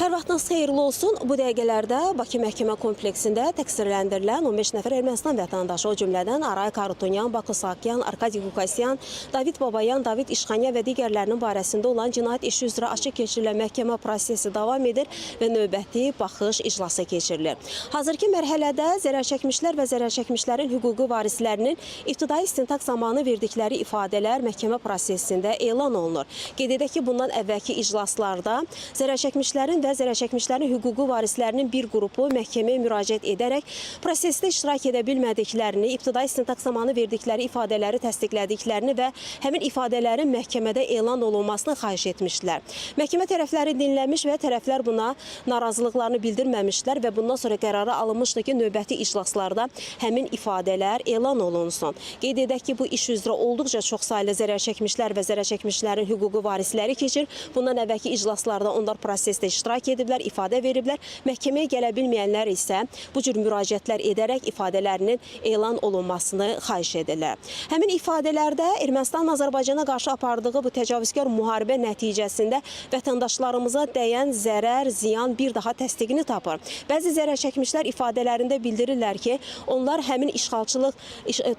Hər vaxtınız xeyirli olsun. Bu dəqiqələrdə Bakı Məhkəmə kompleksində təqsirləndirilən 15 nəfər Ermənistan vətəndaşı, o cümlədən Aray Karutunyan, Baku Sakyan, Arkadi Qukasyan, David Babayan, David İşxanya və digərlərinin barəsində olan cinayət işi üzrə açıq keçirilən məhkəmə prosesi davam edir və növbəti baxış iclası keçirilir. Hazırki mərhələdə zərərçəkmişlər və zərərçəkmişlərin hüquqi varislərinin ibtidai istintaq zamanı verdikləri ifadələr məhkəmə prosesində elan olunur. Qeyd edək ki, bundan əvvəlki iclaslarda zərərçəkmişlərin və zərərçəkmişlərin hüquqi varislərinin bir qrupu məhkəməyə müraciət edərək prosesdə iştirak edə bilmədiklərini, ibtidai istintaq zamanı verdikləri ifadələri təsdiqlədiklərini və həmin ifadələrin məhkəmədə elan olunmasını xahiş etmişlər. Məhkəmə tərəfləri dinləmiş və tərəflər buna narazılıqlarını bildirməmişlər və bundan sonra qərara alınmışdı ki, növbəti iclaslarda həmin ifadələr elan olunsun. Qeyd edək ki, bu iş üzrə olduqca çoxsaylı zərərçəkmişlər və zərərçəkmişlərin hüquqi varisləri keçir. Bundan əvvəlki iclaslarda onlar prosesdə iştirak ediblər, ifadə veriblər. Məhkəməyə gələ bilməyənlər isə bu cür müraciətlər edərək ifadələrinin elan olunmasını xahiş edirlər. Həmin ifadələrdə Ermənistan Azərbaycana qarşı apardığı bu təcavüzkar müharibə nəticəsində vətəndaşlarımıza dəyən zərər, ziyan bir daha təsdiqini tapır. Bəzi zərərçəkmişlər ifadələrində bildirirlər ki, onlar həmin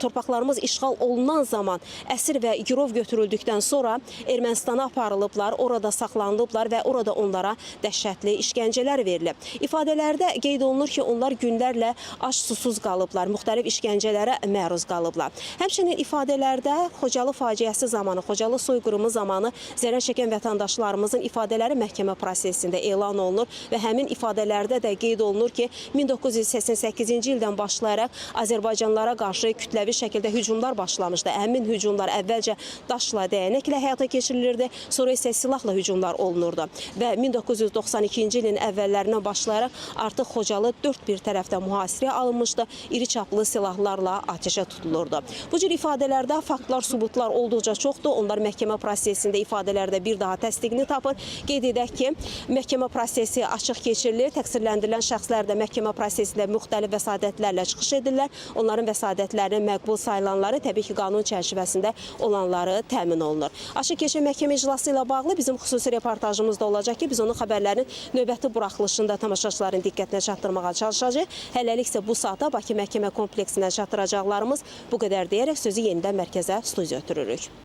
torpaqlarımız işğal olunan zaman əsir və girov götürüldükdən sonra Ermənistana aparılıblar, orada saxlanılıblar və orada onlara dəhşətli işgəncələr verilib. İfadələrdə qeyd olunur ki, onlar günlərlə ac susuz qalıblar, müxtəlif işgəncələrə məruz qalıblar. Həmçinin ifadələrdə Xocalı faciəsi zamanı, Xocalı soyqırımı zamanı zərər çəkən vətəndaşlarımızın ifadələri məhkəmə prosesində elan olunur və həmin ifadələrdə də qeyd olunur ki, 1988-ci ildən başlayaraq Azərbaycanlılara qarşı kütləvi şəkildə hücumlar başlamışdı. Həmin hücumlar əvvəlcə daşla, dəyənəklə həyata keçirilirdi, sonra isə silahla hücumlar olunurdu və 1992-ci ilin əvvəllərindən başlayaraq artıq Xocalı dörd bir tərəfdən mühasirəyə alınmışdı, iri çaplı silahlarla atəşə tutulurdu. Bu cür ifadələrdə faktlar, sübutlar olduqca çoxdur. Onlar məhkəmə prosesində ifadələrdə bir daha təsdiqini tapır. Qeyd edək ki, məhkəmə prosesi açıq keçirilir. Təqsirləndirilən şəxslər də məhkəmə prosesində müxtəlif vəsadətlərlə çıxış edirlər. Onların vəsadətlərinin məqbul sayılanları təbii ki, qanun çərçivəsində olanları təmin olunur. Açıq keçən məhkəmə iclası ilə bağlı bizim xüsusi reportajımız da olacaq ki, biz onun xəbərlərin növbəti buraxılışında tamaşaçıların diqqətinə çatdırmağa çalışacağıq. Hələlik isə bu saata Bakı Məhkəmə kompleksindən çatdıracaqlarımız bu qədər deyərək sözü yenidən mərkəzə studiya ötürürük.